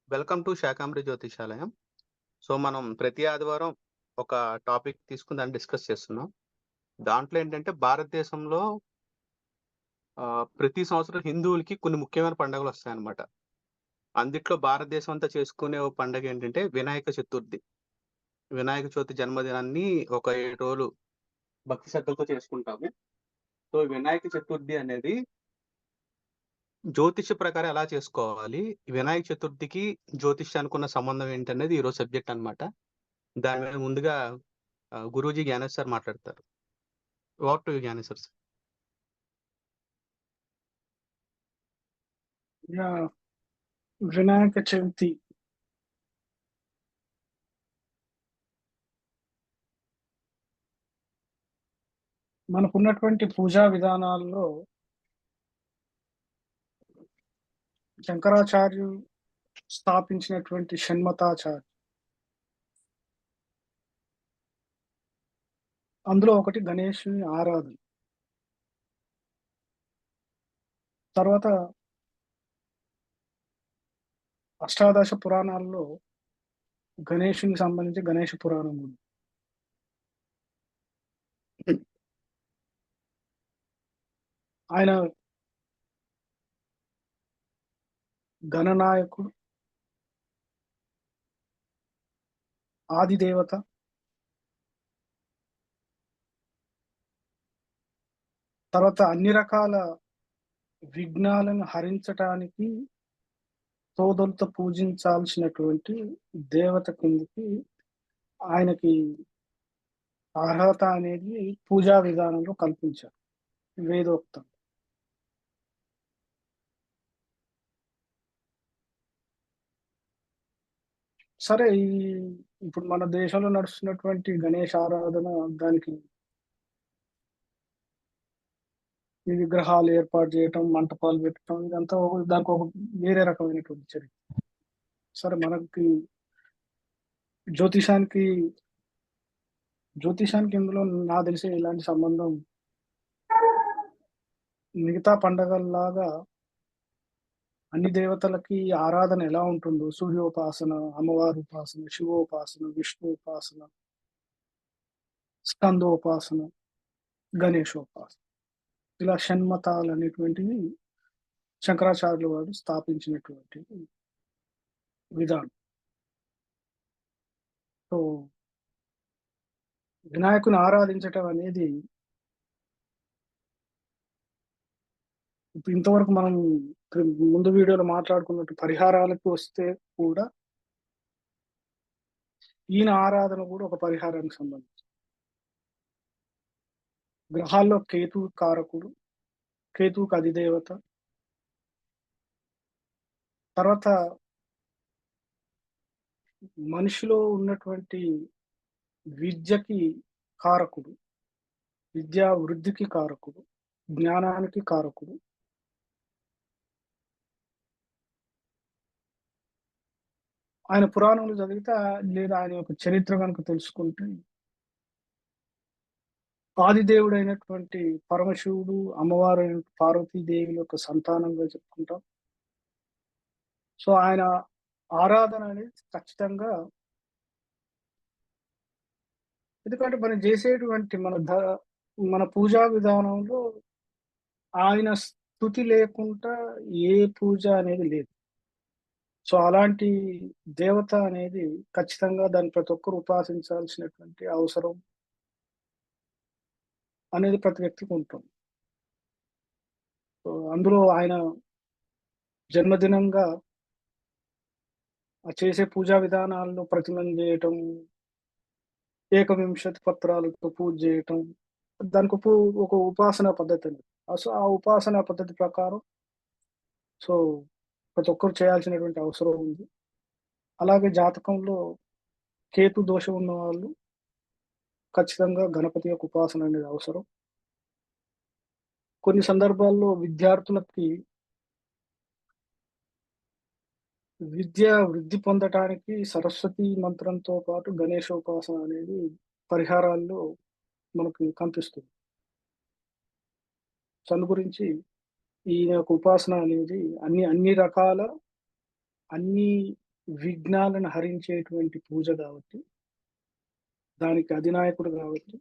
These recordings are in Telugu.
Welcome to Shakambari జ్యోతిషాలయం. మనం ప్రతి ఆదివారం ఒక టాపిక్ తీసుకొని దాన్ని డిస్కస్ చేస్తున్నాం. దాంట్లో ఏంటంటే భారతదేశంలో ప్రతి సంవత్సరం హిందువులకి కొన్ని ముఖ్యమైన పండుగలొస్తాయన్నమాట. అందుట్లో భారతదేశం అంతా చేసుకునే ఓ పండగ ఏంటంటే వినాయక చతుర్థి. వినాయక చవితి జన్మదినాన్ని ఒక 7 రోజులు భక్తి శ్రద్ధలతో చేసుకుంటాము. వినాయక చతుర్థి అనేది జ్యోతిష్య ప్రకారం ఎలా చేసుకోవాలి? వినాయక చతుర్థికి జ్యోతిష్యానికి ఉన్న సంబంధం ఏంటనేది ఈరోజు సబ్జెక్ట్ అన్నమాట. దాని మీద ముందుగా గురూజీ జ్ఞానేష్ సార్ మాట్లాడతారు. Over to you Gyanesh sir. Yeah! Vinayaka Chavithi మనకున్నటువంటి పూజా విధానాల్లో శంకరాచార్యులు స్థాపించినటువంటి షణ్మతాచార్య. అందులో ఒకటి గణేశుని ఆరాధన. తర్వాత అష్టాదశ పురాణాల్లో గణేశునికి సంబంధించి గణేష పురాణం ఉంది. ఆయన గణనాయకుడు, ఆదిదేవత. తర్వాత అన్ని రకాల విఘ్నాలను హరించటానికి తోదొలుత పూజించాల్సినటువంటి దేవత కిందకి ఆయనకి అర్హత అనేది పూజా విధానంలో కల్పించారు వేదోక్తం. సరే ఇప్పుడు మన దేశంలో నడుస్తున్నటువంటి గణేష్ ఆరాధన, దానికి ఈ విగ్రహాలు ఏర్పాటు చేయటం, మంటపాలు పెట్టడం, ఇదంతా దానికి ఒక వేరే రకమైనటువంటి చరిత్ర. సరే, మనకి జ్యోతిషానికి జ్యోతిషానికి ఇందులో నాకు తెలిసి ఇలాంటి సంబంధం మిగతా పండగల్లాగా అన్ని దేవతలకి ఆరాధన ఎలా ఉంటుందో, సూర్యోపాసన, అమ్మవారి ఉపాసన, శివోపాసన, విష్ణు ఉపాసన, స్కందోపాసన, గణేశోపాసన, ఇలా షణ్మతాలు అనేటువంటివి శంకరాచార్యుల వారు స్థాపించినటువంటి విధానం. సో వినాయకుని ఆరాధించటం అనేది ఇప్పుడు ఇంతవరకు మనం ముందు వీడియోలో మాట్లాడుకున్నట్టు పరిహారాలకు వస్తే కూడా ఈయన ఆరాధన కూడా ఒక పరిహారానికి సంబంధించి. గ్రహాల్లో కేతు కారకుడు, కేతువుకి అధిదేవత. తర్వాత మనిషిలో ఉన్నటువంటి విద్యకి కారకుడు, విద్యా వృద్ధికి కారకుడు, జ్ఞానానికి కారకుడు. ఆయన పురాణాలు చదివితే లేదా ఆయన యొక్క చరిత్ర కనుక తెలుసుకుంటే ఆదిదేవుడైనటువంటి పరమశివుడు, అమ్మవారైన పార్వతీదేవి యొక్క సంతానంగా చెప్పుకుంటాం. సో ఆయన ఆరాధన అనేది ఖచ్చితంగా, ఎందుకంటే మనం చేసేటువంటి మన పూజా విధానంలో ఆయన స్తుతి లేకుండా ఏ పూజ అనేది లేదు. సో అలాంటి దేవత అనేది ఖచ్చితంగా దాన్ని ప్రతి ఒక్కరు ఉపాసించాల్సినటువంటి అవసరం అనేది ప్రతి వ్యక్తికి ఉంటుంది. సో అందులో ఆయన జన్మదినంగా చేసే పూజా విధానాల్లో ప్రతిమను చేయటం, ఏకవింశతి పత్రాలతో పూజ చేయటం, దానికి ఒక ఉపాసనా పద్ధతి ఉంది. సో ఆ ఉపాసనా పద్ధతి ప్రకారం సో ప్రతి ఒక్కరు చేయాల్సినటువంటి అవసరం ఉంది. అలాగే జాతకంలో కేతు దోషం ఉన్న వాళ్ళు ఖచ్చితంగా గణపతి యొక్క ఉపాసన అనేది అవసరం. కొన్ని సందర్భాల్లో విద్యార్థులకి విద్య వృద్ధి పొందటానికి సరస్వతి మంత్రంతో పాటు గణేశోపాసన అనేది పరిహారాల్లో మనకు కనిపిస్తుంది. సో అందు గురించి ఈ యొక్క ఉపాసన అనేది అన్ని రకాల అన్ని విఘ్నాలను హరించేటువంటి పూజ కాబట్టి, దానికి అధినాయకుడు కాబట్టి,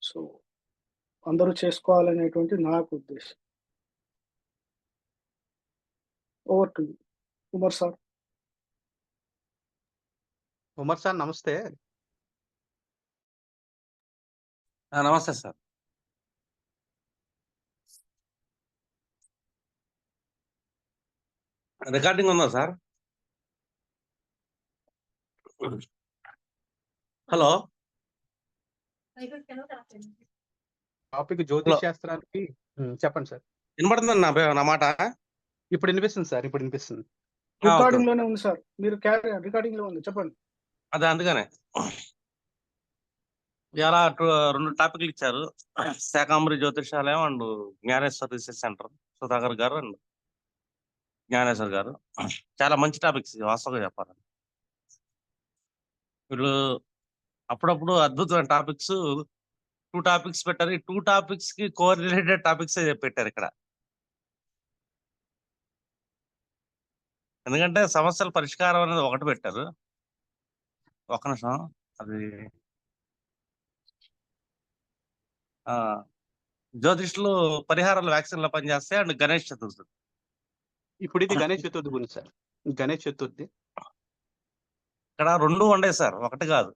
సో అందరూ చేసుకోవాలనేటువంటి నాకు ఉద్దేశం. Over to you. Umar sir. Umar sir నమస్తే. నమస్తే సార్. రికార్డింగ్ ఉందా సార్? హలో, టాపిక్ జ్యోతిష్ శాస్త్రానికి చెప్పండి సార్. వినపడుతుంది నా మాట? ఇప్పుడు వినిపిస్తుంది సార్, ఇప్పుడు వినిపిస్తుంది. రికార్డింగ్ లోనే ఉంది సార్, మీరు రికార్డింగ్ లో ఉంది, చెప్పండి. అదే అందుకనే ఇలా 2 టాపిక్లు ఇచ్చారు. Shakambari Jyotishalayam and Jnaneshwar research centre Sudhakar garu and Gnaneshwar గారు. చాలా మంచి టాపిక్స్ వాస్తవంగా చెప్పాలండి. వీళ్ళు అప్పుడప్పుడు అద్భుతమైన టాపిక్స్ 2 టాపిక్స్ పెట్టారు. ఈ 2 టాపిక్స్ కి కోరిలేటెడ్ టాపిక్స్ పెట్టారు ఇక్కడ. ఎందుకంటే సమస్యల పరిష్కారం అనేది ఒకటి పెట్టారు. ఒక్క నిమిషం, అది జ్యోతిష్లు పరిహారాలు వ్యాక్సిన్లో పనిచేస్తాయి అండ్ గణేష్ చతుర్థి. ఇప్పుడు ఇది గణేష్ చతుర్థి గురించి సార్. గణేష్ చతుర్థి ఇక్కడ 2 ఉండే సార్, ఒకటి కాదు.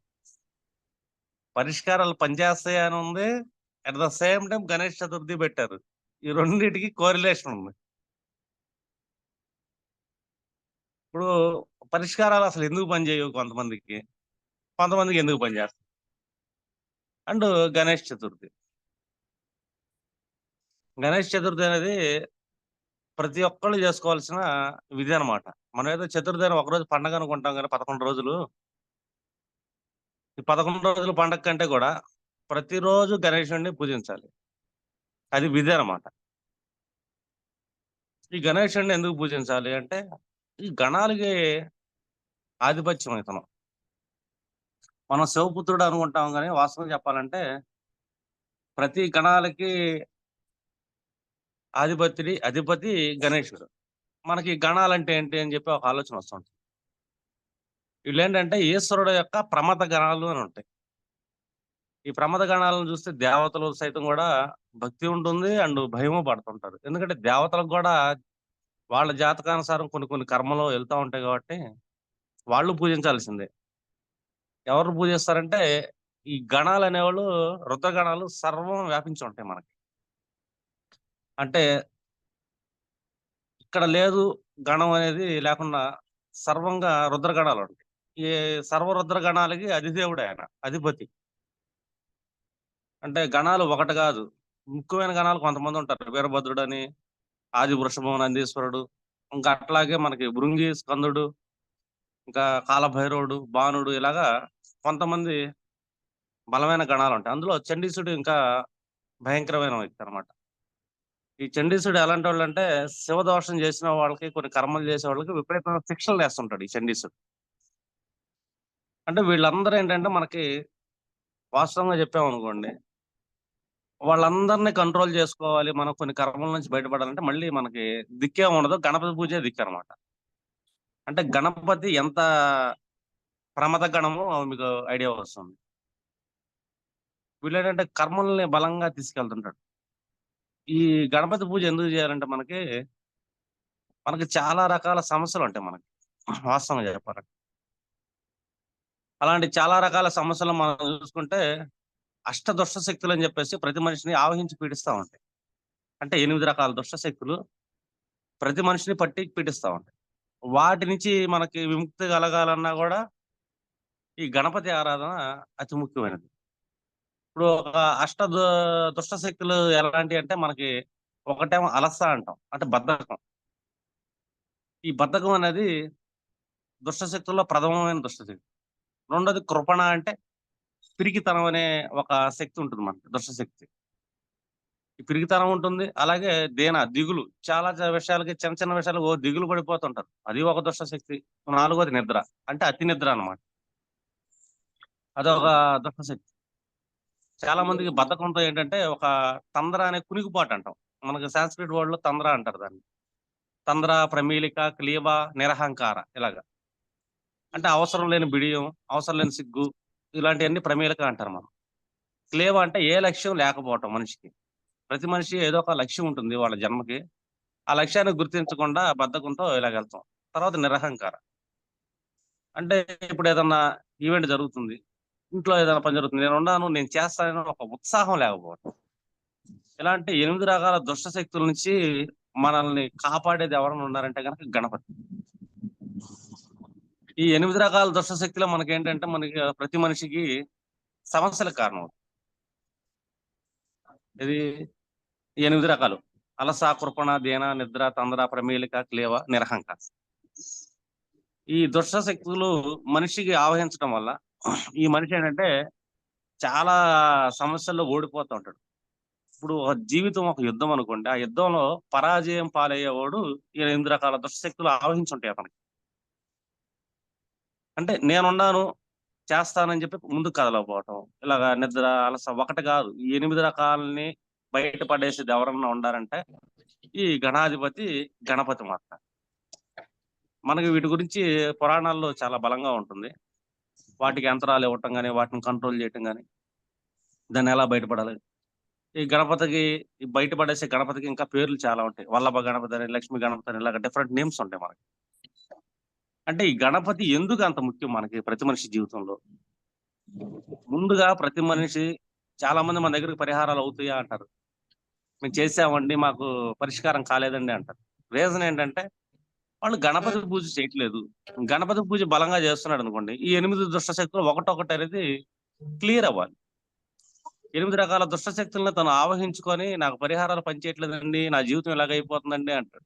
పరిష్కారాలు పనిచేస్తాయి అని ఉంది, at the same time Ganesh Chaturthi పెట్టారు. ఈ రెండింటికి కోరిలేషన్ ఉంది. ఇప్పుడు పరిష్కారాలు అసలు ఎందుకు పనిచేయవు కొంతమందికి, కొంతమందికి ఎందుకు పనిచేస్తాయి. అండ్ గణేష్ చతుర్థి అనేది ప్రతి ఒక్కళ్ళు చేసుకోవాల్సిన విధి అనమాట. మనం ఏదో చతుర్థి అని ఒకరోజు పండగ అనుకుంటాం కానీ 11 రోజులు, ఈ 11 రోజుల పండగ కంటే కూడా ప్రతిరోజు గణేశుడిని పూజించాలి. అది విధి అనమాట. ఈ గణేశుడిని ఎందుకు పూజించాలి అంటే, ఈ గణాలకి ఆధిపత్యం ఇతను. మనం శివపుత్రుడు అనుకుంటాం కానీ వాస్తవం చెప్పాలంటే ప్రతి గణాలకి అధిపతి గణేశుడు. మనకి గణాలంటే ఏంటి అని చెప్పి ఒక ఆలోచన వస్తుంటుంది. వీళ్ళు ఏంటంటే ఈశ్వరుడు యొక్క ప్రమథ గణాలు అని ఉంటాయి. ఈ ప్రమథ గణాలను చూస్తే దేవతలు సైతం కూడా భక్తి ఉంటుంది అండ్ భయము పడుతుంటారు. ఎందుకంటే దేవతలకు కూడా వాళ్ళ జాతకానుసారం కొన్ని కర్మలు వెళ్తూ ఉంటాయి కాబట్టి వాళ్ళు పూజించాల్సిందే. ఎవరు పూజిస్తారంటే ఈ గణాలు అనేవాళ్ళు రుద్రగణాలు సర్వం వ్యాపించి ఉంటాయి మనకి. అంటే ఇక్కడ లేదు గణం అనేది లేకుండా సర్వంగా రుద్రగణాలు ఉంటాయి. ఈ సర్వరుద్ర గణాలకి అధిదేవుడు ఆయన, అధిపతి. అంటే గణాలు ఒకటి కాదు, ముఖ్యమైన గణాలు కొంతమంది ఉంటారు. వీరభద్రుడు అని, ఆది వృషభం నందీశ్వరుడు, ఇంకా అట్లాగే మనకి భృంగి స్కందుడు, ఇంకా కాలభైరవుడు, బాణుడు, ఇలాగా కొంతమంది బలమైన గణాలు ఉంటాయి. అందులో చండీసుడు ఇంకా భయంకరమైన వ్యక్తి అనమాట. ఈ చండీసుడు ఎలాంటి వాళ్ళు అంటే శివదోషం చేసిన వాళ్ళకి, కొన్ని కర్మలు చేసే వాళ్ళకి విపరీతమైన శిక్షలు వేస్తుంటాడు ఈ చండీసుడు. అంటే వీళ్ళందరూ ఏంటంటే మనకి వాస్తవంగా చెప్పామనుకోండి, వాళ్ళందరినీ కంట్రోల్ చేసుకోవాలి, మనం కొన్ని కర్మల నుంచి బయటపడాలంటే మళ్ళీ మనకి దిక్కే ఉండదు, గణపతి పూజే దిక్కు అనమాట. అంటే గణపతి ఎంత ప్రమథ గణమో మీకు ఐడియా వస్తుంది. వీళ్ళు ఏంటంటే కర్మల్ని బలంగా తీసుకెళ్తుంటాడు. ఈ గణపతి పూజ ఎందుకు చేయాలంటే మనకి చాలా రకాల సమస్యలు ఉంటాయి మనకి వాస్తవంగా చెప్పాలంటే. అలాంటి చాలా రకాల సమస్యలు మనం చూసుకుంటే అష్టదుష్ట శక్తులు అని చెప్పేసి ప్రతి మనిషిని ఆవహించి పీడిస్తూ ఉంటాయి. అంటే 8 రకాల దుష్ట శక్తులు ప్రతి మనిషిని పట్టి పీడిస్తూ ఉంటాయి. వాటి నుంచి మనకి విముక్తి కలగాలన్నా కూడా ఈ గణపతి ఆరాధన అతి ముఖ్యమైనది. ఇప్పుడు ఒక దుష్ట శక్తులు ఎలాంటి అంటే మనకి ఒకటేమో అలస అంటాం, అంటే బద్ధకం. ఈ బద్ధకం అనేది దుష్ట శక్తుల్లో ప్రథమమైన దుష్టశక్తి. రెండోది కృపణ, అంటే పిరికితనం అనే ఒక శక్తి ఉంటుంది మనకి, దుష్టశక్తి. ఈ పిరికితనం ఉంటుంది. అలాగే దిగులు, చాలా విషయాలకి చిన్న చిన్న విషయాలు దిగులు పడిపోతుంటారు, అది ఒక దుష్టశక్తి. 4వది నిద్ర, అంటే అతి నిద్ర అనమాట, అదొక దుష్టశక్తి. చాలా మందికి బద్ధకంతో ఏంటంటే ఒక తంద్ర అనే కునికిపాటు అంటాం, మనకి సాంస్క్రిట్ వర్డ్ లో తంద్ర అంటారు దాన్ని. తంద్ర, ప్రమీలిక, క్లీబ, నిరహంకార, ఇలాగా అంటే అవసరం లేని బిడియం, అవసరం లేని సిగ్గు, ఇలాంటివన్నీ ప్రమేలక అంటారు మనం. క్లేవ అంటే ఏ లక్ష్యం లేకపోవటం మనిషికి. ప్రతి మనిషి ఏదో ఒక లక్ష్యం ఉంటుంది వాళ్ళ జన్మకి. ఆ లక్ష్యాన్ని గుర్తించకుండా బద్ధకంతో ఇలాగెళ్తాం. తర్వాత నిరహంకారం. అంటే ఇప్పుడు ఏదన్నా ఈవెంట్ జరుగుతుంది. ఇంట్లో ఏదైనా పని జరుగుతుంది. నేనున్నాను, నేను చేస్తానని ఒక ఉత్సాహం లేకపోవటం. ఇలాంటి 8 రకాల దుష్ట శక్తుల నుంచి మనల్ని కాపాడేది ఎవరైనా ఉన్నారంటే గనక గణపతి. ఈ 8 రకాల దుష్ట శక్తులు మనకేంటంటే మనకి ప్రతి మనిషికి సమస్యలకు కారణం. ఇది 8 రకాలు. అలస, కృపణ, దీన, నిద్ర, తంద్ర, ప్రమేలిక, క్లేవ, నిరహంకార. ఈ దుష్ట శక్తులు మనిషికి ఆవహించడం వల్ల ఈ మనిషి ఏంటంటే చాలా సమస్యల్లో ఓడిపోతూ ఉంటాడు. ఇప్పుడు జీవితం ఒక యుద్ధం అనుకోండి. ఆ యుద్ధంలో పరాజయం పాలయ్యేవాడు ఈ 8 రకాల దుష్ట శక్తులు ఆవహించుంటాయి అతనికి. అంటే నేనున్నాను, చేస్తానని చెప్పి ముందుకు కదలకపోవటం. ఇలాగా నిద్ర, అలస ఒకటి కాదు. ఈ 8 రకాలని బయటపడేసేది ఎవరన్నా ఉండారంటే ఈ గణాధిపతి గణపతి మాత్రం. మనకి వీటి గురించి పురాణాల్లో చాలా బలంగా ఉంటుంది. వాటికి యంత్రాలు ఇవ్వటం గానీ, వాటిని కంట్రోల్ చేయటం గానీ, దాన్ని ఎలా బయటపడాలి. ఈ గణపతికి ఈ బయటపడేసే గణపతికి ఇంకా పేర్లు చాలా ఉంటాయి. వల్లభ గణపతి అని, లక్ష్మీ గణపతి అని, ఇలాగ డిఫరెంట్ నేమ్స్ ఉంటాయి మనకి. అంటే ఈ గణపతి ఎందుకు అంత ముఖ్యం మనకి ప్రతి మనిషి జీవితంలో? ముందుగా ప్రతి మనిషి చాలా మంది మన దగ్గరికి పరిహారాలు అవుతాయా అంటారు. మేము చేసామండి, మాకు పరిష్కారం కాలేదండి అంటారు. రీజన్ ఏంటంటే వాళ్ళు గణపతి పూజ చేయట్లేదు. గణపతి పూజ బలంగా చేస్తున్నాడు అనుకోండి, ఈ 8 దుష్ట శక్తులు ఒకటొకటి అనేది క్లియర్ అవ్వాలి. 8 రకాల దుష్ట శక్తులను తను ఆవహించుకొని నాకు పరిహారాలు పనిచేయట్లేదండి, నా జీవితం ఇలాగైపోతుందండి అంటాడు.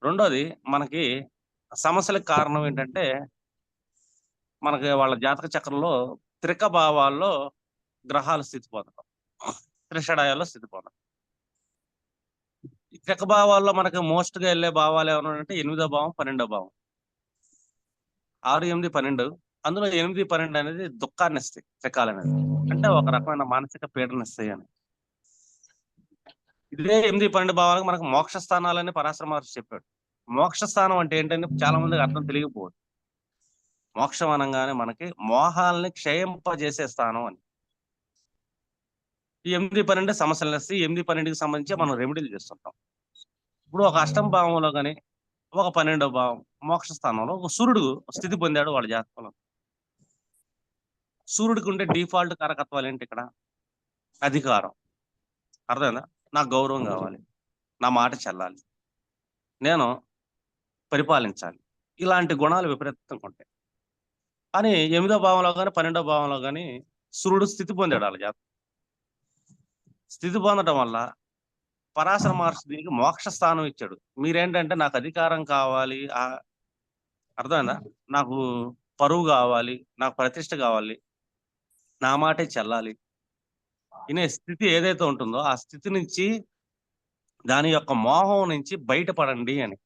రెండోది మనకి సమస్యలకు కారణం ఏంటంటే మనకి వాళ్ళ జాతక చక్రంలో త్రిక భావాల్లో గ్రహాలు స్థితి పొందడం, త్రిషడాయాల్లో స్థితి పొందడం. ఈ త్రిక భావాల్లో మనకి మోస్ట్ గా వెళ్ళే భావాలు ఏమైనా అంటే 8వ భావం, 12వ భావం. 6, 8, 12. అందులో 8, 12 అనేది దుఃఖాన్ని ఇస్తాయి త్రికాలు అనేది. అంటే ఒక రకమైన మానసిక పీడన ఇస్తాయి అని. ఇదే 8, 12 భావాలకు మనకు మోక్ష స్థానాలని పరాశర మహర్షి చెప్పాడు. మోక్ష స్థానం అంటే ఏంటంటే చాలా మందికి అర్థం తెలియకపోవచ్చు. మోక్షం అనగానే మనకి మోహాల్ని క్షయింపజేసే స్థానం అని. ఈ 8, 12 సమస్యలు వస్తే 8, 12కి సంబంధించి మనం రెమెడీలు చేస్తుంటాం. ఇప్పుడు ఒక అష్టమ భావంలో కానీ, ఒక 12వ భావం మోక్ష స్థానంలో ఒక సూర్యుడు స్థితి పొందాడు వాళ్ళ జాతకంలో. సూర్యుడికి ఉండే డిఫాల్ట్ కారకత్వాలు ఏంటి ఇక్కడ? అధికారం. అర్థమైందా? నాకు గౌరవం కావాలి, నా మాట చెల్లాలి, నేను పరిపాలించాలి, ఇలాంటి గుణాలు విపరీతంగా ఉంటాయి. కానీ 8వ భావంలో కానీ 12వ భావంలో కానీ సూర్యుడు స్థితి పొందాడు వాళ్ళ జాతకం. స్థితి పొందడం వల్ల పరాశర మహర్షి దీనికి మోక్ష స్థానం ఇచ్చాడు. మీరేంటంటే నాకు అధికారం కావాలి, అర్థమైందా, నాకు పరువు కావాలి, నాకు ప్రతిష్ట కావాలి, నా మాటే చెల్లాలి ఇనే స్థితి ఏదైతే ఉంటుందో ఆ స్థితి నుంచి, దాని యొక్క మోహం నుంచి బయటపడండి అని.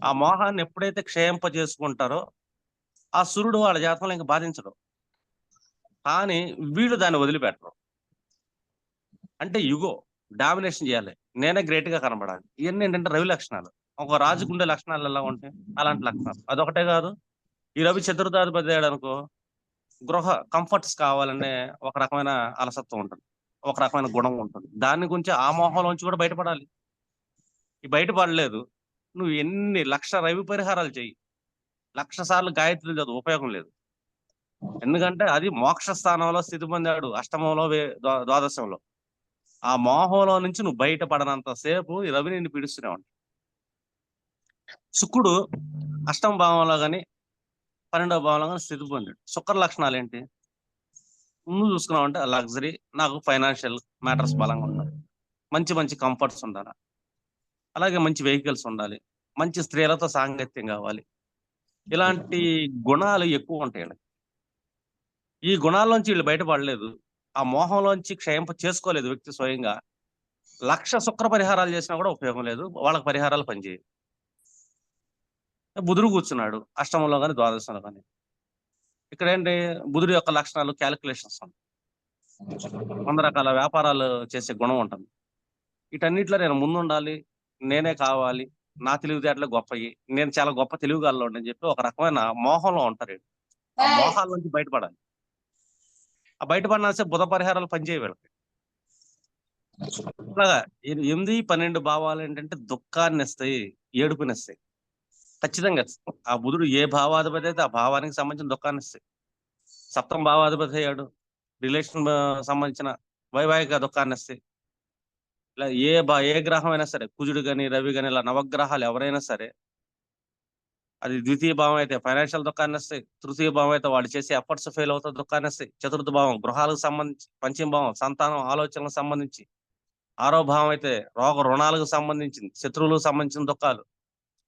ఆ మోహాన్ని ఎప్పుడైతే క్షయింపజేసుకుంటారో ఆ సూర్యుడు వాళ్ళ జాతకంలో ఇంకా బాధించడు. కానీ వీళ్ళు దాన్ని వదిలిపెట్టరు. అంటే యుగో డామినేషన్ చేయాలి, నేనే గ్రేట్ గా కనబడాలి. ఇవన్నీ ఏంటంటే రవి లక్షణాలు. ఒక రాజుకు ఉండే లక్షణాలు ఎలా ఉంటాయి, అలాంటి లక్షణాలు. అదొకటే కాదు, ఈ రవి చతుర్థాధిపతి అయ్యాడు అనుకో, గృహ కంఫర్ట్స్ కావాలనే ఒక రకమైన అలసత్వం ఉంటుంది, ఒక రకమైన గుణం ఉంటుంది. దాని గురించి ఆ మోహంలోంచి కూడా బయటపడాలి. ఈ బయటపడలేదు, నువ్వు ఎన్ని 1,00,000 రవి పరిహారాలు చెయ్యి, 1,00,000 సార్లు గాయత్రులు చదువు, ఉపయోగం లేదు. ఎందుకంటే అది మోక్ష స్థానంలో స్థితి పొందాడు, అష్టమంలో ద్వాదశంలో. ఆ మోహంలో నుంచి నువ్వు బయటపడనంత సేపు ఈ రవి నిన్ను పీడిస్తూనే ఉంటాడు. శుక్రుడు అష్టమ భావంలో కానీ 12వ భావంలో కానీ స్థితి పొందాడు. శుక్ర లక్షణాలు ఏంటి? ముందు చూసుకున్నావు అంటే లగ్జరీ, నాకు ఫైనాన్షియల్ మ్యాటర్స్ బలంగా ఉండాలి, మంచి మంచి కంఫర్ట్స్ ఉండాలి, అలాగే మంచి వెహికల్స్ ఉండాలి, మంచి స్త్రీలతో సాంగత్యం కావాలి, ఇలాంటి గుణాలు ఎక్కువ ఉంటాయి. ఈ గుణాల్లోంచి వీళ్ళు బయటపడలేదు, ఆ మోహంలోంచి క్షయింప చేసుకోలేదు వ్యక్తి స్వయంగా. 1,00,000 శుక్ర పరిహారాలు చేసినా కూడా ఉపయోగం లేదు, వాళ్ళకి పరిహారాలు పనిచేయవు. బుధుడు కూర్చున్నాడు అష్టమంలో కానీ ద్వాదశంలో కానీ. ఇక్కడ ఏంటి, బుధుడు యొక్క లక్షణాలు క్యాలిక్యులేషన్స్ ఉంటాయి, 100 రకాల వ్యాపారాలు చేసే గుణం ఉంటుంది. వీటన్నిటిలో నేను ముందుండాలి, నేనే కావాలి, నా తెలివితేటలే గొప్పయి, నేను చాలా గొప్ప తెలివిగలలోని అని చెప్పి ఒక రకమైన మోహంలో ఉంటారు వీళ్ళు. ఆ మోహాల నుంచి బయటపడాలి. ఆ బయటపడినా బుధ పరిహారాలు పనిచేయ వీళ్ళకి. ఇట్లాగా 8, 12 భావాలు ఏంటంటే దుఃఖాన్ని ఇస్తాయి, ఏడుపునిస్తాయి. ఖచ్చితంగా ఇస్తాయి. ఆ బుధుడు ఏ భావాధిపతి అయితే ఆ భావానికి సంబంధించిన దుఃఖాన్ని ఇస్తాయి. సప్తమ భావాధిపతి అయ్యాడు, రిలేషన్ సంబంధించిన వైవాహిక దుఃఖాన్ని ఇస్తాయి. ఇలా ఏ గ్రహం అయినా సరే, కుజుడు గాని రవి గాని ఇలా నవగ్రహాలు ఎవరైనా సరే, అది ద్వితీయ భావం అయితే ఫైనాన్షియల్ దుఃఖాన్ని ఇస్తాయి, తృతీయ భావం అయితే వాళ్ళు చేసే ఎఫర్ట్స్ ఫెయిల్ అవుతా దుఃఖాన్ని ఇస్తాయి, చతుర్థ భావం గృహాలకు సంబంధించి, పంచమ భావం సంతానం ఆలోచనలకు సంబంధించి, ఆరో భావం అయితే రోగ రుణాలకు సంబంధించింది, శత్రువులకు సంబంధించిన దుఃఖాలు,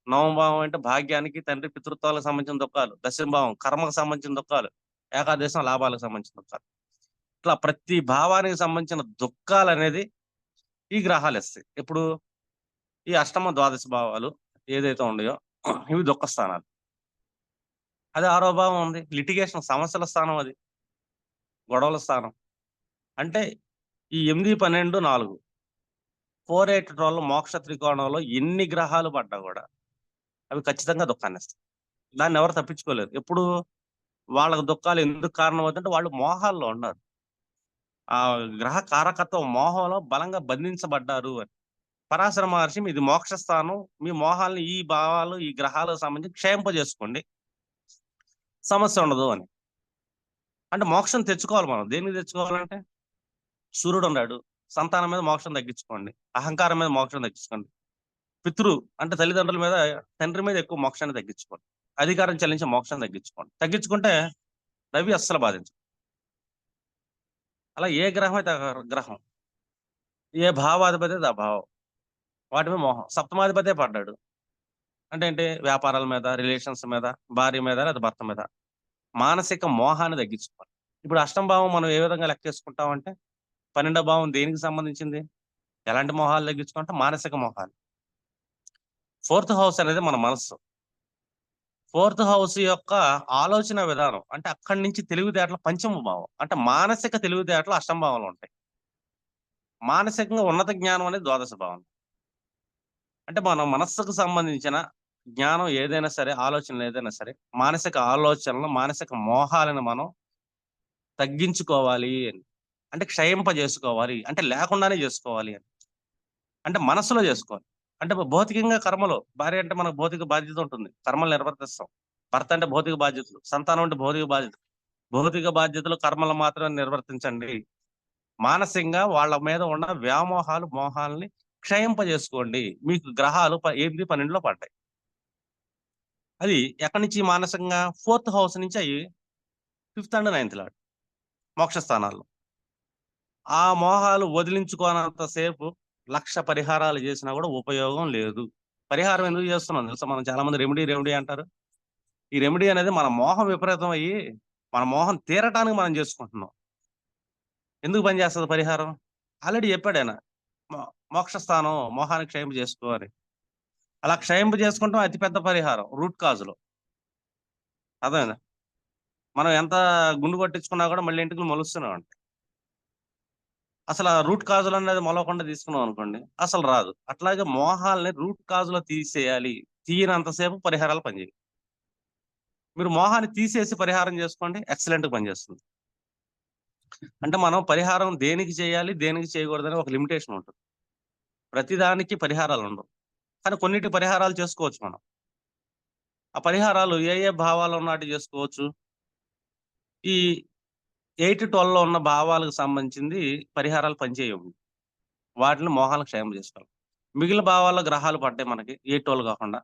నవమ భావం అంటే భాగ్యానికి తండ్రి పితృత్వాలకు సంబంధించిన దుఃఖాలు, దశమ భావం కర్మకు సంబంధించిన దుఃఖాలు, ఏకాదశం లాభాలకు సంబంధించిన దుఃఖాలు. ఇట్లా ప్రతి భావానికి సంబంధించిన దుఃఖాలు అనేది ఈ గ్రహాలు ఇస్తాయి. ఇప్పుడు ఈ అష్టమ ద్వాదశ భావాలు ఏదైతే ఉన్నాయో ఇవి దుఃఖ స్థానాలు. అదే ఆరో భావం ఉంది లిటిగేషన్, సమస్యల స్థానం, అది గొడవల స్థానం. అంటే ఈ 8, 12, 4 4, 8, 12 మోక్ష త్రికోణంలో ఎన్ని గ్రహాలు పడ్డా కూడా అవి ఖచ్చితంగా దుఃఖాన్ని ఇస్తాయి. దాన్ని ఎవరు తప్పించుకోలేరు. ఎప్పుడు వాళ్ళకి దుఃఖాలు ఎందుకు కారణం అవుతుంటే వాళ్ళు మోహాల్లో ఉన్నారు. ఆ గ్రహ కారకత్వం మోహంలో బలంగా బంధించబడ్డారు అని. పరాశర మహర్షి ఇది మోక్ష స్థానం, మీ మోహాల్ని ఈ భావాలు ఈ గ్రహాలకు సంబంధించి క్షయింపజేసుకోండి, సమస్య ఉండదు అని. అంటే మోక్షం తెచ్చుకోవాలి. మనం దేనికి తెచ్చుకోవాలంటే సూర్యుడు ఉన్నాడు, సంతానం మీద మోక్షం తగ్గించుకోండి, అహంకారం మీద మోక్షం తగ్గించుకోండి, పితృ అంటే తల్లిదండ్రుల మీద, తండ్రి మీద ఎక్కువ మోక్షాన్ని తగ్గించుకోండి, అధికారం చెల్లించే మోక్షం తగ్గించుకోండి. తగ్గించుకుంటే రవి అస్సలు బాధించు. అలా ఏ గ్రహం అయితే గ్రహం, ఏ భావాధిపతి అయితే ఆ భావం, వాటి మీద మోహం. సప్తమాధిపతే పడ్డాడు అంటే ఏంటి, వ్యాపారాల మీద, రిలేషన్స్ మీద, భార్య మీద లేదా భర్త మీద మానసిక మోహాన్ని తగ్గించుకోవాలి. ఇప్పుడు అష్టమ భావం మనం ఏ విధంగా లెక్క చేసుకుంటామంటే 12వ భావం దేనికి సంబంధించింది, ఎలాంటి మోహాలు తగ్గించుకుంటే మానసిక మోహాలు. 4th హౌస్ అనేది మన మనస్సు. 4th హౌస్ యొక్క ఆలోచన విధానం అంటే అక్కడి నుంచి తెలివితేటల పంచమ భావం, అంటే మానసిక తెలివితేటలు అష్టమ భావంలో ఉంటాయి. మానసికంగా ఉన్నత జ్ఞానం అనేది ద్వాదశ భావం. అంటే మన మనస్సుకు సంబంధించిన జ్ఞానం ఏదైనా సరే, ఆలోచనలు ఏదైనా సరే, మానసిక ఆలోచనలు, మానసిక మోహాలను మనం తగ్గించుకోవాలి అని, అంటే క్షయింపజేసుకోవాలి అంటే లేకుండానే చేసుకోవాలి అని, అంటే మనస్సులో చేసుకోవాలి. అంటే భౌతికంగా కర్మలో, భార్య అంటే మనకు భౌతిక బాధ్యత ఉంటుంది, కర్మలు నిర్వర్తిస్తాం. భర్త అంటే భౌతిక బాధ్యతలు, సంతానం అంటే భౌతిక బాధ్యతలు. భౌతిక బాధ్యతలు కర్మలు మాత్రమే నిర్వర్తించండి. మానసికంగా వాళ్ళ మీద ఉన్న వ్యామోహాలు, మోహాలని క్షయింపజేసుకోండి. మీకు గ్రహాలు 8, 12లో పడ్డాయి. అది ఎక్కడి నుంచి మానసికంగా 4th హౌస్ నుంచి అయ్యి 5th and 9th లాడ్ మోక్ష స్థానాల్లో. ఆ మోహాలు వదిలించుకోనంత సేపు 1,00,000 పరిహారాలు చేసినా కూడా ఉపయోగం లేదు. పరిహారం ఎందుకు చేస్తున్నాం తెలుసా, మనం చాలా మంది రెమెడీ అంటారు. ఈ రెమెడీ అనేది మన మోహం విపరీతం అయ్యి మన మోహం తీరటానికి మనం చేసుకుంటున్నాం. ఎందుకు పనిచేస్తుంది పరిహారం? ఆల్రెడీ చెప్పాడు ఆయన, మోక్ష స్థానం, మోహాన్ని క్షయింపు చేసుకో అని. అలా క్షయింపు చేసుకుంటాం అతిపెద్ద పరిహారం రూట్ కాజులో. అదేనా, మనం ఎంత గుండు కొట్టించుకున్నా కూడా మళ్ళీ ఇంటికి మొలుస్తున్నాం అంటే అసలు ఆ రూట్ కాజులు అనేది మొలవకుండా తీసుకున్నాం అనుకోండి అసలు రాదు. అట్లాగే మోహాల్ని రూట్ కాజులో తీసేయాలి. తీయనంతసేపు పరిహారాలు పనిచేయాలి. మీరు మోహాన్ని తీసేసి పరిహారం చేసుకోండి, ఎక్సలెంట్ గా పనిచేస్తుంది. అంటే మనం పరిహారం దేనికి చేయాలి, దేనికి చేయకూడదని ఒక లిమిటేషన్ ఉంటుంది. ప్రతిదానికి పరిహారాలు ఉండవు, కానీ కొన్నిటి పరిహారాలు చేసుకోవచ్చు మనం. ఆ పరిహారాలు ఏ భావాలు ఉన్నట్టు చేసుకోవచ్చు. ఈ 8, 12లో ఉన్న భావాలకు సంబంధించింది పరిహారాలు పనిచేయవు. వాటిని మోహాలకు క్షయం చేసుకోవాలి. మిగిలిన భావాల్లో గ్రహాలు పడ్డాయి మనకి 8, 12 కాకుండా.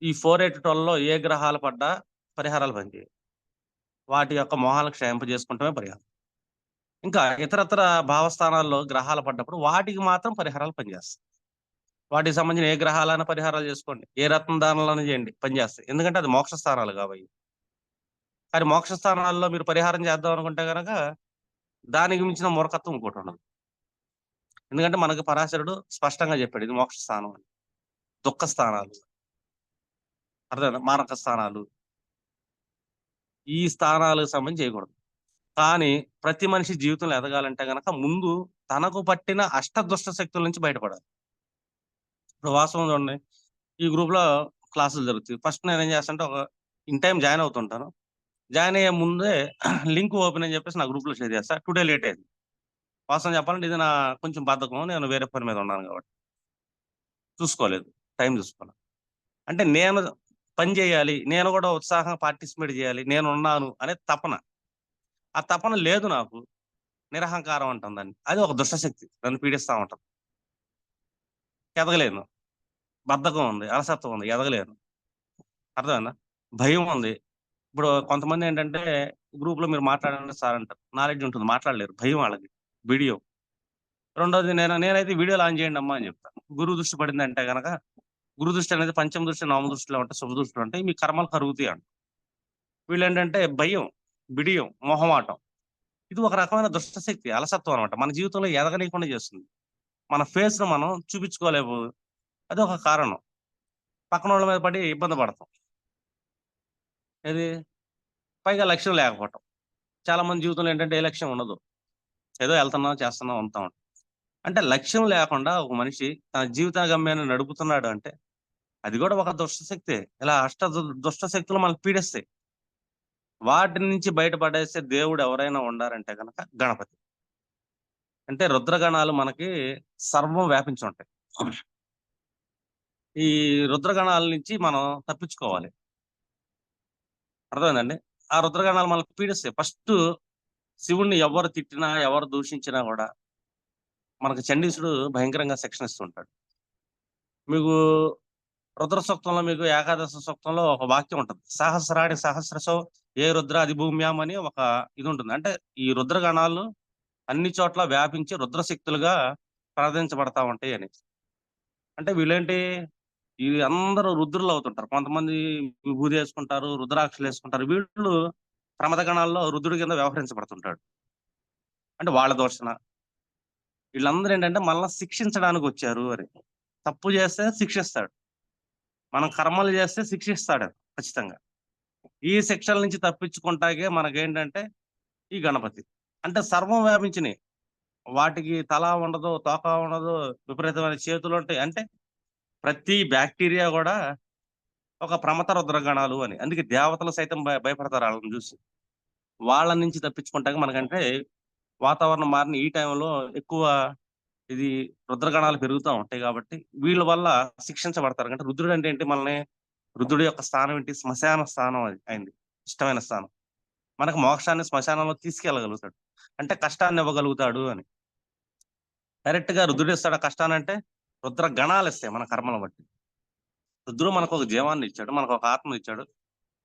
ఈ 4, 8, 12లో ఏ గ్రహాలు పడ్డా పరిహారాలు పనిచేయవు. వాటి యొక్క మోహాలకు క్షయింప చేసుకుంటమే పరిహారం. ఇంకా ఇతరత్ర భావస్థానాల్లో గ్రహాలు పడ్డప్పుడు వాటికి మాత్రం పరిహారాలు పనిచేస్తాయి. వాటికి సంబంధించిన ఏ గ్రహాలైనా పరిహారాలు చేసుకోండి, ఏ రత్న దానాలను చేయండి, పనిచేస్తాయి. ఎందుకంటే అది మోక్ష స్థానాలు కాబట్టి. కానీ మోక్ష స్థానాల్లో మీరు పరిహారం చేద్దాం అనుకుంటే కనుక దానికి మించిన మూర్ఖత్వం ఇంకోటి ఉండదు. ఎందుకంటే మనకు పరాశరుడు స్పష్టంగా చెప్పాడు ఇది మోక్ష స్థానం అని. దుఃఖ స్థానాలు, అర్థం మానక స్థానాలు, ఈ స్థానాలకు సంబంధించి చేయకూడదు. కానీ ప్రతి మనిషి జీవితంలో ఎదగాలంటే గనక ముందు తనకు పట్టిన అష్టదుష్ట శక్తుల నుంచి బయటపడాలి. ఇప్పుడు వాస్తవం చూడండి, ఈ గ్రూప్లో క్లాసులు జరుగుతాయి. ఫస్ట్ నేనేం చేస్తానంటే ఒక ఇన్ టైం జాయిన్ అవుతుంటాను. జాయిన్ అయ్యే ముందే లింక్ ఓపెన్ అని చెప్పేసి నా గ్రూప్లో షేర్ చేస్తా. టుడే లేట్ అయింది. వాస్తవం చెప్పాలంటే ఇది నా కొంచెం బద్ధకం. నేను వేరే పని మీద ఉన్నాను కాబట్టి చూసుకోలేదు, టైం చూసుకోలేదు. అంటే నేను పని చేయాలి, నేను కూడా ఉత్సాహంగా పార్టిసిపేట్ చేయాలి, నేను ఉన్నాను అనే తపన. ఆ తపన లేదు నాకు. నిరహంకారం అంటాం దాన్ని. అది ఒక దుష్టశక్తి నన్ను పీడిస్తా ఉంటుంది. ఎదగలేను, బద్ధకం ఉంది, అలసత్వం ఉంది, ఎదగలేను. అర్థమైందా? భయం ఉంది. ఇప్పుడు కొంతమంది ఏంటంటే గ్రూప్లో మీరు మాట్లాడండి సార్ అంటారు, నాలెడ్జ్ ఉంటుంది, మాట్లాడలేరు, భయం వాళ్ళకి. వీడియో రెండోది నేనైతే వీడియో ఆన్ చేయండి అమ్మా అని చెప్తాను. గురువు దృష్టి పడింది అంటే కనుక, గురు దృష్టి అనేది పంచమ దృష్టి, నవమ దృష్టిలో ఉంటాయి, శుభ దృష్టిలో ఉంటాయి, మీ కర్మలు కరుగుతాయి అంట. వీళ్ళు ఏంటంటే భయం, బిడియం, మొహమాటం. ఇది ఒక రకమైన దుష్టశక్తి, అలసత్వం అనమాట. మన జీవితంలో ఎదగనీయకుండా చేస్తుంది. మన ఫేస్ ను మనం చూపించుకోలేము. అది ఒక కారణం. పక్కన వాళ్ళ మీద పడి ఇబ్బంది పడతాం. ఇది పైగా లక్ష్యం లేకపోవటం. చాలా మంది జీవితంలో ఏంటంటే ఏ లక్ష్యం ఉండదు, ఏదో వెళ్తున్నాం చేస్తున్నాం ఉంటాం. అంటే లక్ష్యం లేకుండా ఒక మనిషి తన జీవిత గమ్యాన్ని నడుపుతున్నాడు అంటే అది కూడా ఒక దుష్టశక్తే. ఇలా దుష్టశక్తులు మనకు పీడిస్తాయి. వాటి నుంచి బయటపడేసే దేవుడు ఎవరైనా ఉండారంటే కనుక గణపతి. అంటే రుద్రగణాలు మనకి సర్వం వ్యాపించి ఉంటాయి. ఈ రుద్రగణాల నుంచి మనం తప్పించుకోవాలి. అర్థమైందండి? ఆ రుద్రగణాలు మనకు పీడిస్తాయి. ఫస్ట్ శివుణ్ణి ఎవరు తిట్టినా, ఎవరు దూషించినా కూడా మనకు చండీసుడు భయంకరంగా శిక్షణ ఇస్తుంటాడు. మీకు రుద్ర సూక్తంలో, మీకు ఏకాదశ సూక్తంలో ఒక వాక్యం ఉంటుంది, సహస్రాడి సహస్రశో ఏ రుద్ర అది భూమ్యాం అని ఒక ఇది ఉంటుంది. అంటే ఈ రుద్రగణాలు అన్ని చోట్ల వ్యాపించి రుద్రశక్తులుగా ప్రార్థించబడతా ఉంటాయి అని. అంటే వీళ్ళేంటి, ఈ అందరూ రుద్రులు అవుతుంటారు. కొంతమంది విభూది వేసుకుంటారు, రుద్రాక్షలు వేసుకుంటారు. వీళ్ళు ప్రమద గణాల్లో రుద్రుడి కింద వ్యవహరించబడుతుంటాడు. అంటే వాళ్ళ దోషణ. వీళ్ళందరూ ఏంటంటే మనల్ని శిక్షించడానికి వచ్చారు అని. తప్పు చేస్తే శిక్షిస్తాడు, మనం కర్మలు చేస్తే శిక్షిస్తాడు ఖచ్చితంగా. ఈ శిక్షల నుంచి తప్పించుకుంటాకే మనకేంటంటే ఈ గణపతి. అంటే సర్వం వ్యాపించినాయి. వాటికి తల ఉండదు, తోక ఉండదు, విపరీతమైన చేతులు ఉంటాయి. అంటే ప్రతి బ్యాక్టీరియా కూడా ఒక ప్రమత రుద్రగణాలు అని. అందుకే దేవతలు సైతం భయపడతారు వాళ్ళని చూసి. వాళ్ళ నుంచి తప్పించుకుంటాక మనకంటే వాతావరణం మారిన ఈ టైంలో ఎక్కువ ఇది రుద్రగణాలు పెరుగుతూ ఉంటాయి కాబట్టి వీళ్ళ వల్ల శిక్షించబడతారు. అంటే రుద్రుడు అంటే ఏంటి, మనల్ని రుద్రుడి యొక్క స్థానం ఏంటి, శ్మశాన స్థానం అది అయింది, ఇష్టమైన స్థానం. మనకు మోక్షాన్ని శ్మశానంలో తీసుకెళ్ళగలుగుతాడు, అంటే కష్టాన్ని ఇవ్వగలుగుతాడు అని. డైరెక్ట్ గా రుద్రుడు ఇస్తాడు కష్టాన్ని అంటే, రుద్ర గణాలు ఇస్తాయి మన కర్మలను బట్టి. రుద్రుడు మనకు ఒక జీవాన్ని ఇచ్చాడు, మనకు ఒక ఆత్మను ఇచ్చాడు.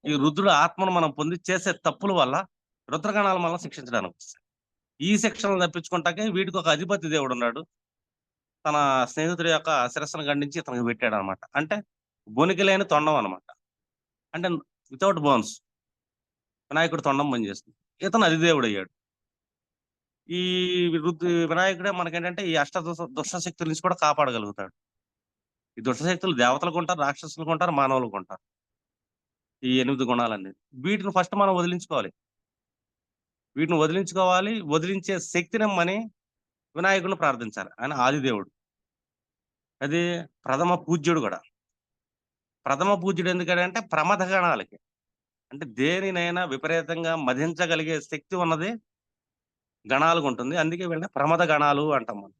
ఈ రుద్రుడు ఆత్మను మనం పొంది చేసే తప్పుల వల్ల రుద్రగణాలు మనం శిక్షించడానికి వస్తాయి. ఈ శిక్షణలు తప్పించుకుంటాకే వీటికి ఒక అధిపతి దేవుడు ఉన్నాడు. తన స్నేహితుడి యొక్క శిరస్సును ఖండించి ఇతనికి పెట్టాడు అనమాట. అంటే బొనికి లేని తొండం అనమాట. అంటే వితౌట్ బోన్స్ వినాయకుడు తొండం పనిచేస్తుంది. ఇతను అధిదేవుడు అయ్యాడు. ఈ వినాయకుడే మనకేంటంటే ఈ దుష్టశక్తుల నుంచి కూడా కాపాడగలుగుతాడు. ఈ దుష్టశక్తులు దేవతలకు ఉంటారు, రాక్షసులకు ఉంటారు, మానవులకు ఉంటారు. ఈ 8 గుణాలన్నీ వీటిని ఫస్ట్ మనం వదిలించుకోవాలి. వీటిని వదిలించుకోవాలి. వదిలించే శక్తినిమ్మని వినాయకుడిని ప్రార్థించాలి. ఆయన ఆదిదేవుడు, అది ప్రథమ పూజ్యుడు కూడా. ప్రథమ పూజ్యుడు ఎందుకంటే ప్రమథ గణాలకి, అంటే దేనినైనా విపరీతంగా మధించగలిగే శక్తి ఉన్నది గణాలకు ఉంటుంది. అందుకే వీళ్ళని ప్రమథ గణాలు అంటాం మనం.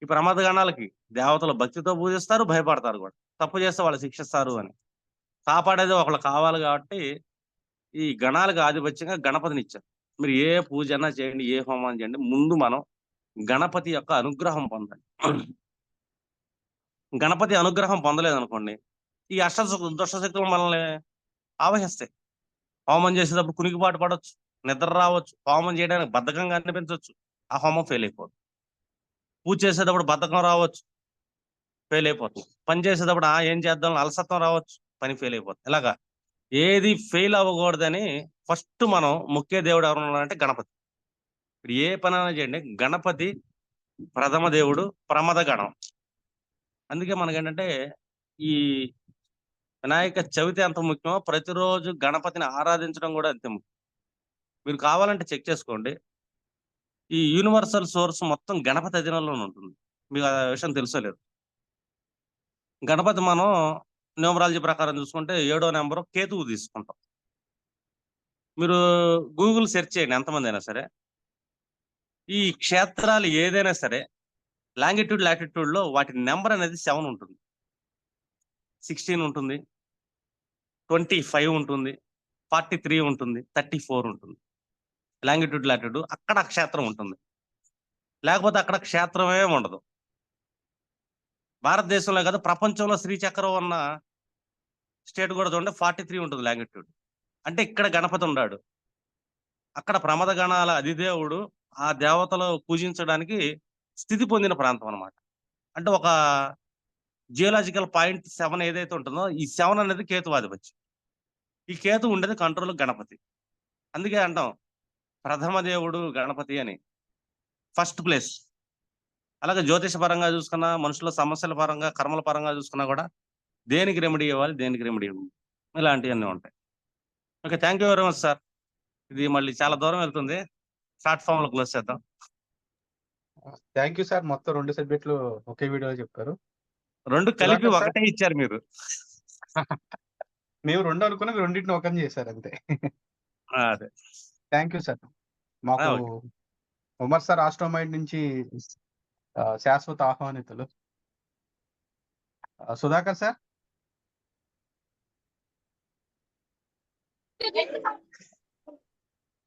ఈ ప్రమథ గణాలకి దేవతలు భక్తితో పూజిస్తారు, భయపడతారు కూడా. తప్పు చేస్తే వాళ్ళు శిక్షిస్తారు అని. కాపాడేది ఒకళ్ళు కావాలి కాబట్టి ఈ గణాలకు ఆధిపత్యంగా గణపతిని ఇచ్చారు. మీరు ఏ పూజ అన్నా చేయండి, ఏ హోమం చేయండి, ముందు మనం గణపతి యొక్క అనుగ్రహం పొందాలి. గణపతి అనుగ్రహం పొందలేదనుకోండి, ఈ దుష్టశక్తులు మనల్ని ఆవహిస్తాయి. హోమం చేసేటప్పుడు కునికిపాటు పడవచ్చు, నిద్ర రావచ్చు, హోమం చేయడానికి బద్ధకంగా అనిపించవచ్చు, ఆ హోమం ఫెయిల్ అయిపోతుంది. పూజ చేసేటప్పుడు బద్ధకం రావచ్చు, ఫెయిల్ అయిపోతుంది. పని చేసేటప్పుడు ఏం చేద్దాం అలసత్వం రావచ్చు, పని ఫెయిల్ అయిపోతుంది. ఇలాగా ఏది ఫెయిల్ అవ్వకూడదని ఫస్ట్ మనం ముఖ్య దేవుడు ఎవరు ఉన్నారంటే గణపతి. ఇప్పుడు ఏ పనైనా చేయండి, గణపతి ప్రథమ దేవుడు, ప్రమద గణం. అందుకే మనకేంటంటే ఈ వినాయక చవితి ఎంత ముఖ్యమో ప్రతిరోజు గణపతిని ఆరాధించడం కూడా అంతే ముఖ్యం. మీరు కావాలంటే చెక్ చేసుకోండి, ఈ యూనివర్సల్ సోర్స్ మొత్తం గణపతి అధీనంలోనే ఉంటుంది. మీకు ఆ విషయం తెలుసో లేదు. గణపతి మనం న్యూమరాలజీ ప్రకారం చూసుకుంటే 7వ నెంబరు కేతువు తీసుకుంటాం. మీరు గూగుల్ సెర్చ్ చేయండి ఎంతమంది అయినా సరే, ఈ క్షేత్రాలు ఏదైనా సరే లాంగిట్యూడ్ లాటిట్యూడ్ లో వాటి నెంబర్ అనేది 7 ఉంటుంది, 16 ఉంటుంది, 25 ఉంటుంది, 43 ఉంటుంది, 34 ఉంటుంది. లాంగిట్యూడ్ లాటిట్యూడ్ అక్కడ క్షేత్రం ఉంటుంది, లేకపోతే అక్కడ క్షేత్రమే ఉండదు. భారతదేశంలో కాదు ప్రపంచంలో శ్రీచక్రం ఉన్న స్టేట్ కూడా చూడండి 43 ఉంటుంది లాంగిట్యూడ్. అంటే ఇక్కడ గణపతి ఉన్నాడు, అక్కడ ప్రమద గణాల అధిదేవుడు, ఆ దేవతలు పూజించడానికి స్థితి పొందిన ప్రాంతం అన్నమాట. అంటే ఒక జియోలాజికల్ పాయింట్ 7 ఏదైతే ఉంటుందో ఈ 7 అనేది కేతువాధిపత్యం. ఈ కేతు ఉండేది కంట్రోల్ గణపతి. అందుకే అంటాం ప్రథమ దేవుడు గణపతి అని, ఫస్ట్ ప్లేస్. అలాగే జ్యోతిష పరంగా చూసుకున్నా, మనుషుల సమస్యల పరంగా, కర్మల పరంగా చూసుకున్నా కూడా దేనికి రెమెడీ ఇవ్వాలి, దేనికి రెమెడీ ఇవ్వాలి, ఇలాంటివన్నీ ఉంటాయి. Okay, thank you very much sir. ఇది మళ్ళీ చాలా దూరం వెళ్తుంది, ప్లాట్ఫామ్ లో క్లోజ్ చేద్దాం. Thank you sir. మొత్తం 2 సబ్జెక్టులు ఒకే వీడియోలో చెప్పారు. 2 కలిపి సుధాకర్ సార్? ఒకటే ఇచ్చారు మీరు. మేము 2 అనుకున్నాం, మీరు రెండింటిని ఒకని చేశారు అంతే. అదే, థ్యాంక్ యూ సార్. మాకు ఓకే. ఉమర్ సార్ ఆస్ట్రోమైండ్ నుంచి శాశ్వత ఆహ్వానితులు. సుధాకర్ సార్?